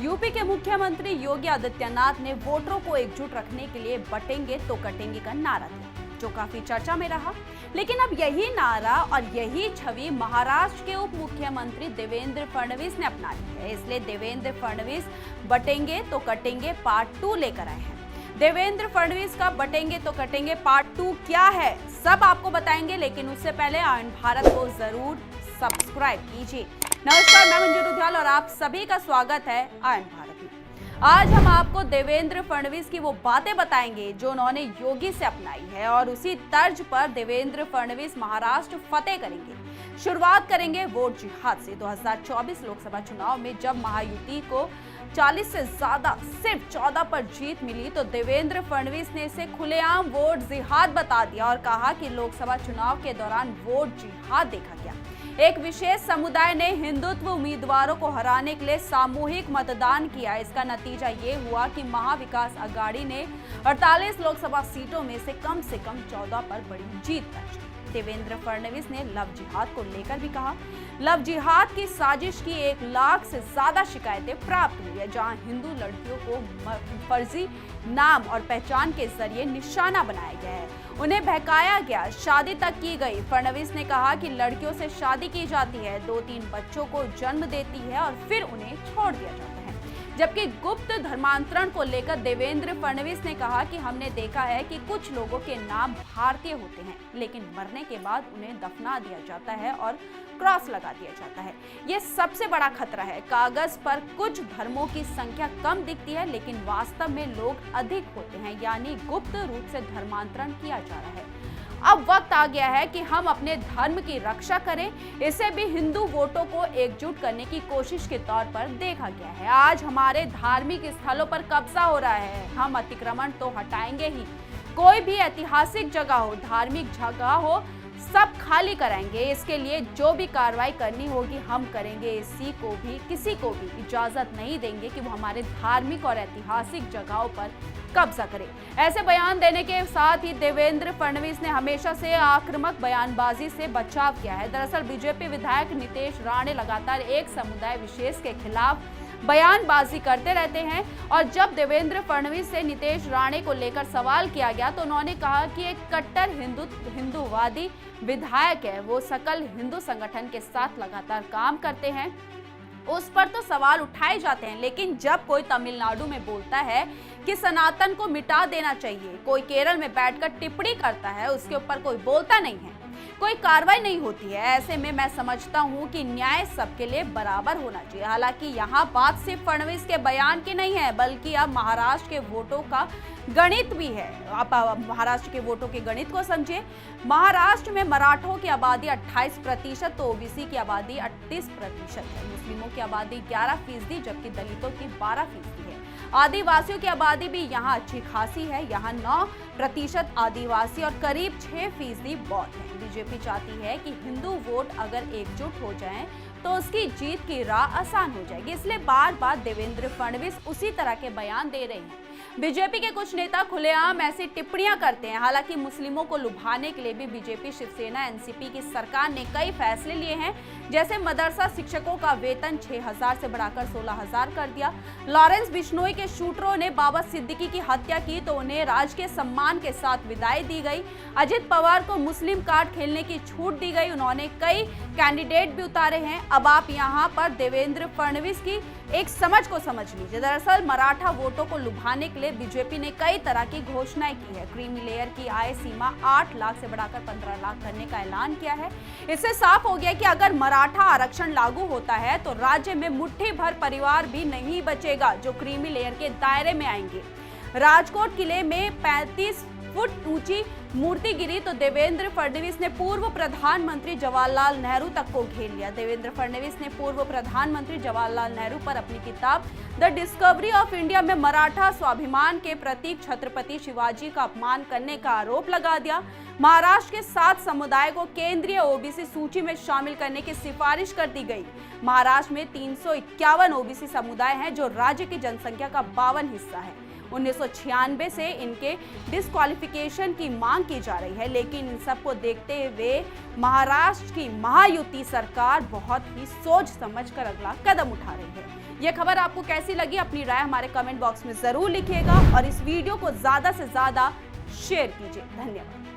UP के मुख्यमंत्री योगी आदित्यनाथ ने वोटरों को एकजुट रखने के लिए बटेंगे तो कटेंगे का नारा दिया, जो काफी चर्चा में रहा। लेकिन अब यही नारा और यही छवि महाराष्ट्र के उप मुख्यमंत्री देवेंद्र फडणवीस ने अपना ली है। इसलिए देवेंद्र फडणवीस बटेंगे तो कटेंगे पार्ट 2 लेकर आए हैं। देवेंद्र फडणवीस का बटेंगे तो कटेंगे पार्ट 2 क्या है, सब आपको बताएंगे, लेकिन उससे पहले आयन भारत को जरूर सब्सक्राइब कीजिए। नमस्कार, मैं मंजू रुधियाल और आप सभी का स्वागत है आयन भारत में। आज हम आपको देवेंद्र फडणवीस की वो बातें बताएंगे जो उन्होंने योगी से अपनाई है और उसी तर्ज पर देवेंद्र फडणवीस महाराष्ट्र फतेह करेंगे। शुरुआत करेंगे वोट जिहाद से। 2024 लोकसभा चुनाव में जब महायुति को 40 से ज्यादा सिर्फ 14 पर जीत मिली तो देवेंद्र फडणवीस ने इसे खुलेआम वोट जिहाद बता दिया और कहा कि लोकसभा चुनाव के दौरान वोट जिहाद देखा गया। एक विशेष समुदाय ने हिंदुत्व उम्मीदवारों को हराने के लिए सामूहिक मतदान किया। इसका नतीजा ये हुआ कि महाविकास आघाड़ी ने 48 लोकसभा सीटों में से कम 14 पर बड़ी जीत दर्ज की। देवेंद्र फडणवीस ने लव जिहाद को लेकर भी कहा, लव जिहाद की साजिश की 1 लाख से ज्यादा शिकायतें प्राप्त हुई है, जहां हिंदू लड़कियों को फर्जी नाम और पहचान के जरिए निशाना बनाया गया है, उन्हें बहकाया गया, शादी तक की गई। फडणवीस ने कहा कि लड़कियों से शादी की जाती है, 2-3 बच्चों को जन्म देती है और फिर उन्हें छोड़ दिया जाता है। जबकि गुप्त धर्मांतरण को लेकर देवेंद्र फडणवीस ने कहा कि हमने देखा है कि कुछ लोगों के नाम भारतीय होते हैं, लेकिन मरने के बाद उन्हें दफना दिया जाता है और क्रॉस लगा दिया जाता है। ये सबसे बड़ा खतरा है। कागज पर कुछ धर्मों की संख्या कम दिखती है, लेकिन वास्तव में लोग अधिक होते हैं, यानी गुप्त रूप से धर्मांतरण किया जा रहा है। अब वक्त आ गया है कि हम अपने धर्म की रक्षा करें। इसे भी हिंदू वोटों को एकजुट करने की कोशिश के तौर पर देखा गया है। आज हमारे धार्मिक स्थलों पर कब्जा हो रहा है, हम अतिक्रमण तो हटाएंगे ही। कोई भी ऐतिहासिक जगह हो, धार्मिक जगह हो, सब खाली कराएंगे। इसके लिए जो भी कार्रवाई करनी होगी हम करेंगे। किसी को भी इजाजत नहीं देंगे कि वो हमारे धार्मिक और ऐतिहासिक जगहों पर कब्जा करे। ऐसे बयान देने के साथ ही देवेंद्र फडणवीस ने हमेशा से आक्रामक बयानबाजी से बचाव किया है। दरअसल बीजेपी विधायक नितेश राणे लगातार एक समुदाय विशेष के खिलाफ बयानबाजी करते रहते हैं और जब देवेंद्र फडणवीस से नितेश राणे को लेकर सवाल किया गया तो उन्होंने कहा कि एक कट्टर हिंदूवादी विधायक है, वो सकल हिंदू संगठन के साथ लगातार काम करते हैं, उस पर तो सवाल उठाए जाते हैं, लेकिन जब कोई तमिलनाडु में बोलता है कि सनातन को मिटा देना चाहिए, कोई केरल में बैठकर टिप्पणी करता है, उसके ऊपर कोई बोलता नहीं है, कोई कार्रवाई नहीं होती है। ऐसे में मैं समझता हूं कि न्याय सबके लिए बराबर होना चाहिए। हालांकि यहाँ बात सिर्फ फडणवीस के बयान की नहीं है, बल्कि अब महाराष्ट्र के वोटों का गणित भी है। आप महाराष्ट्र के वोटों के गणित को समझिए। महाराष्ट्र में मराठों की आबादी 28%, तो ओबीसी की आबादी 38% है, मुस्लिमों की आबादी 11%, जबकि दलितों की 12% है। आदिवासियों की आबादी भी यहाँ अच्छी खासी है, यहाँ 9% आदिवासी और करीब 6% बौद्ध हैं। बीजेपी चाहती है कि हिंदू वोट अगर एकजुट हो जाएं तो उसकी जीत की राह आसान हो जाएगी, इसलिए बार बार देवेंद्र फडणवीस उसी तरह के बयान दे रहे हैं। बीजेपी के कुछ नेता खुलेआम ऐसी टिप्पणियां करते हैं। हालांकि मुस्लिमों को लुभाने के लिए भी बीजेपी, शिवसेना, एनसीपी की सरकार ने कई फैसले लिए हैं, जैसे मदरसा शिक्षकों का वेतन 6,000 से बढ़ाकर 16,000 कर दिया। लॉरेंस बिश्नोई के शूटरों ने बाबा सिद्दीकी की हत्या की तो उन्हें राजकीय सम्मान के साथ विदाई दी गई। अजित पवार को मुस्लिम कार्ड खेलने की छूट दी गई। उन्होंने कई कैंडिडेट भी उतारे हैं। अब आप यहाँ पर देवेंद्र फडणवीस की एक समझ को समझ लीजिए। दरअसल मराठा वोटों को लुभाने के लिए बीजेपी ने कई तरह की घोषणाएं की है। क्रीमी लेयर की आय सीमा 8 लाख से बढ़ाकर 15 लाख करने का ऐलान किया है। इससे साफ हो गया कि अगर मराठा आरक्षण लागू होता है तो राज्य में मुट्ठी भर परिवार भी नहीं बचेगा जो क्रीमी लेयर के दायरे में आएंगे। राजकोट किले में 35 फुट ऊंची मूर्ति गिरी तो देवेंद्र फडणवीस ने पूर्व प्रधानमंत्री जवाहरलाल नेहरू तक को घेर लिया। देवेंद्र फडणवीस ने पूर्व प्रधानमंत्री जवाहरलाल नेहरू पर अपनी किताब द डिस्कवरी ऑफ इंडिया में मराठा स्वाभिमान के प्रतीक छत्रपति शिवाजी का अपमान करने का आरोप लगा दिया। महाराष्ट्र के 7 समुदाय को केंद्रीय ओबीसी सूची में शामिल करने की सिफारिश कर दी गई। महाराष्ट्र में 351 ओबीसी समुदाय हैं जो राज्य की जनसंख्या का 52 हिस्सा है। 1996 से इनके डिस्क्वालिफिकेशन की मांग की जा रही है, लेकिन इन सबको देखते हुए महाराष्ट्र की महायुति सरकार बहुत ही सोच समझकर अगला कदम उठा रही है। यह खबर आपको कैसी लगी, अपनी राय हमारे कमेंट बॉक्स में जरूर लिखिएगा और इस वीडियो को ज्यादा से ज्यादा शेयर कीजिए। धन्यवाद।